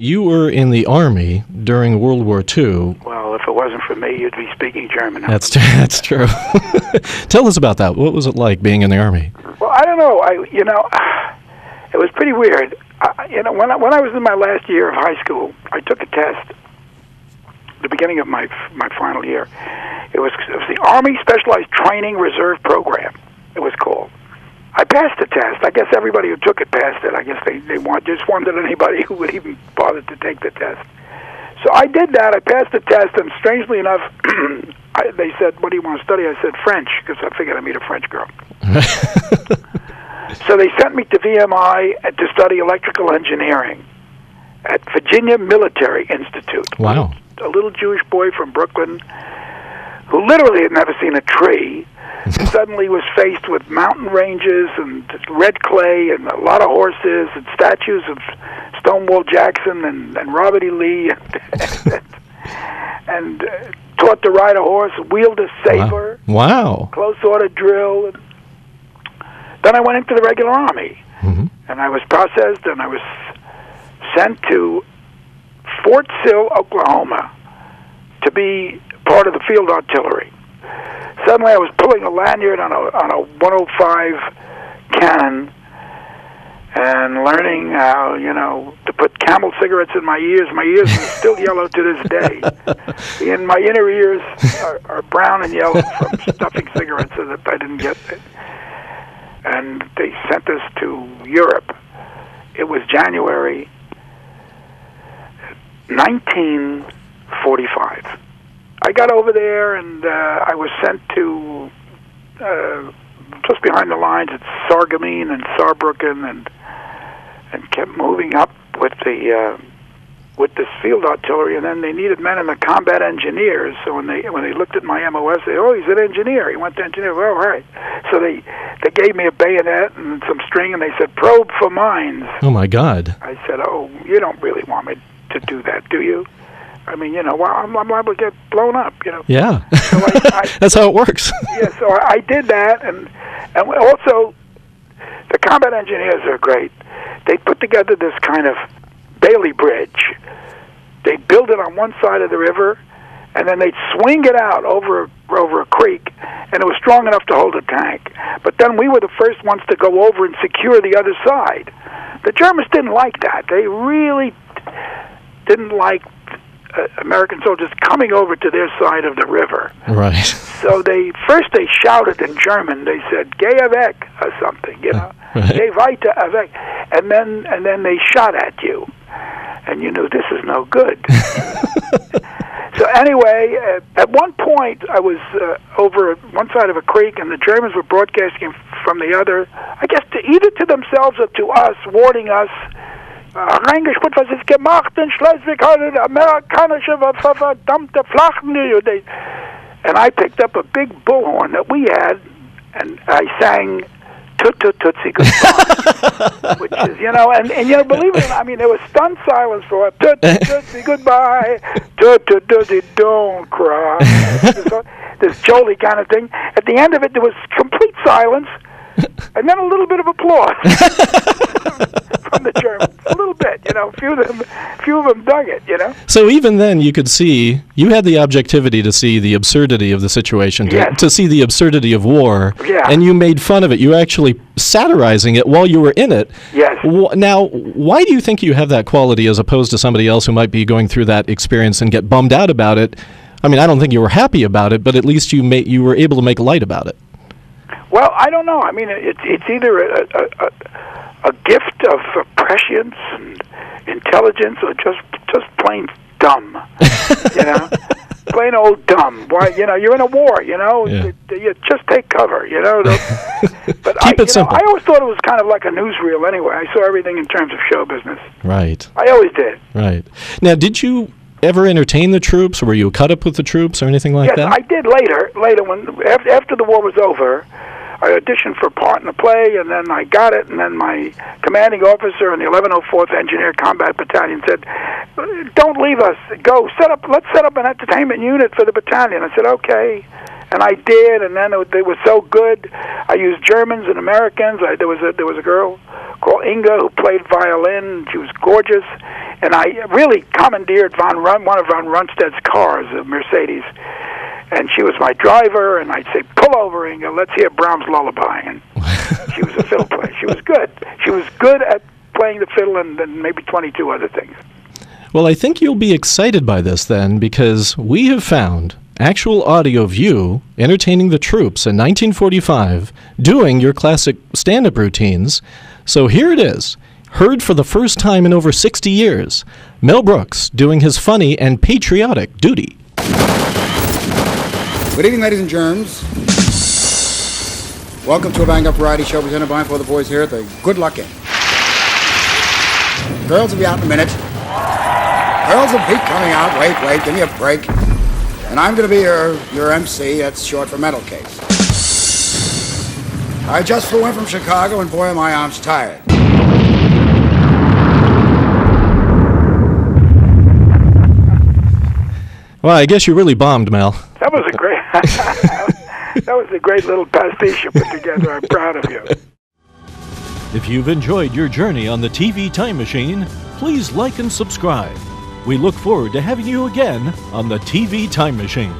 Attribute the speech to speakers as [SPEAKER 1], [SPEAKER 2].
[SPEAKER 1] You were in the Army during World War II.
[SPEAKER 2] Well, if it wasn't for me, you'd be speaking German.
[SPEAKER 1] That's true. Tell us about that. What was it like being in the Army?
[SPEAKER 2] Well, I don't know. It was pretty weird. When I was in my last year of high school, I took a test. The beginning of my final year, it was the Army Specialized Training Reserve Program. It was called. I passed the test. I guess everybody who took it passed it. I guess they just wanted anybody who would even bother to take the test. So I did that. I passed the test, and strangely enough, they said, "What do you want to study?" I said, "French," because I figured I'd meet a French girl. So they sent me to VMI to study electrical engineering at Virginia Military Institute.
[SPEAKER 1] Wow.
[SPEAKER 2] A little Jewish boy from Brooklyn who literally had never seen a tree, and suddenly was faced with mountain ranges and red clay and a lot of horses and statues of Stonewall Jackson and Robert E. Lee and taught to ride a horse, wield a saber,
[SPEAKER 1] wow.
[SPEAKER 2] close order drill. And then I went into the regular Army, and I was processed, and I was sent to Fort Sill, Oklahoma, to be part of the field artillery. Suddenly I was pulling a lanyard on a 105 cannon and learning how, to put Camel cigarettes in my ears. My ears are still yellow to this day. And my inner ears are brown and yellow from stuffing cigarettes so that I didn't get it. And they sent us to Europe. It was January 1945. I got over there, and I was sent to just behind the lines at Sarreguemines and Saarbrücken, and kept moving up with this field artillery. And then they needed men in the combat engineers. So when they looked at my MOS, they said, "Oh, he's an engineer. He went to engineer." Well, all right. So they gave me a bayonet and some string, and they said, "Probe for mines."
[SPEAKER 1] Oh my God!
[SPEAKER 2] I said, "Oh, you don't really want me to do that, do you? I mean, well, I'm liable to get blown up,
[SPEAKER 1] Yeah,
[SPEAKER 2] so
[SPEAKER 1] that's how it works.
[SPEAKER 2] Yeah, so I did that, and also the combat engineers are great. They put together this kind of Bailey bridge. They build it on one side of the river, and then they'd swing it out over a creek, and it was strong enough to hold a tank. But then we were the first ones to go over and secure the other side. The Germans didn't like that. They really didn't like American soldiers coming over to their side of the river.
[SPEAKER 1] Right.
[SPEAKER 2] So they shouted in German. They said "Geh weg" or something,
[SPEAKER 1] Right.
[SPEAKER 2] "Geh weiter weg," and then they shot at you, and you knew this is no good. So anyway, at one point I was over one side of a creek, and the Germans were broadcasting from the other. I guess either to themselves or to us, warning us. Reingespült, was ist gemacht in Schleswig-Holstein, amerikanische verdammte Flachen. And I picked up a big bullhorn that we had, and I sang "Toot Toot Tootsie Goodbye," which is, and believe it or not, I mean, there was stunned silence for it. "Toot Toot Tootsie Goodbye, Toot Toot Tootsie Don't Cry." This jolly kind of thing. At the end of it, there was complete silence, and then a little bit of applause. From the Germans, a little bit, a few of them dug it,
[SPEAKER 1] So even then, you could see, you had the objectivity to see the absurdity of the situation, to see the absurdity of war, and you made fun of it. You were actually satirizing it while you were in it.
[SPEAKER 2] Yes.
[SPEAKER 1] Now, why do you think you have that quality as opposed to somebody else who might be going through that experience and get bummed out about it? I mean, I don't think you were happy about it, but at least you were able to make light about it.
[SPEAKER 2] Well, I don't know. I mean, it's either a gift of prescience and intelligence, or just plain dumb. Plain old dumb. Why? You're in a war. You just take cover. But
[SPEAKER 1] Keep it simple.
[SPEAKER 2] I always thought it was kind of like a newsreel. Anyway, I saw everything in terms of show business.
[SPEAKER 1] Right.
[SPEAKER 2] I always did.
[SPEAKER 1] Right. Now, did you ever entertain the troops? Were you cut up with the troops or anything like that?
[SPEAKER 2] Yes, I did later. After the war was over, I auditioned for a part in the play, and then I got it, and then my commanding officer in the 1104th Engineer Combat Battalion said, "Don't leave us. Let's set up an entertainment unit for the battalion." I said, "Okay." And I did, and then they were so good. I used Germans and Americans. There was a girl called Inga, who played violin. She was gorgeous, and I really commandeered one of Von Rundstedt's cars, a Mercedes, and she was my driver, and I'd say, pull over, Inga, let's hear Brahms' Lullaby, and she was a fiddle player. She was good. She was good at playing the fiddle and then maybe 22 other things.
[SPEAKER 1] Well, I think you'll be excited by this then, because we have found actual audio of you entertaining the troops in 1945, doing your classic stand-up routines. So here it is, heard for the first time in over 60 years, Mel Brooks doing his funny and patriotic duty.
[SPEAKER 3] Good evening, ladies and germs. Welcome to a bang-up variety show presented by for the boys here at the Good Luck Inn. Girls will be out in a minute. Girls will be coming out. Wait, give me a break. And I'm going to be your MC. That's short for mental case. I just flew in from Chicago, and boy, are my arms tired.
[SPEAKER 1] Well, I guess you really bombed, Mel.
[SPEAKER 2] That was a great that was a great little pastiche you put together. I'm proud of you.
[SPEAKER 4] If you've enjoyed your journey on the TV Time Machine, please like and subscribe. We look forward to having you again on the TV Time Machine.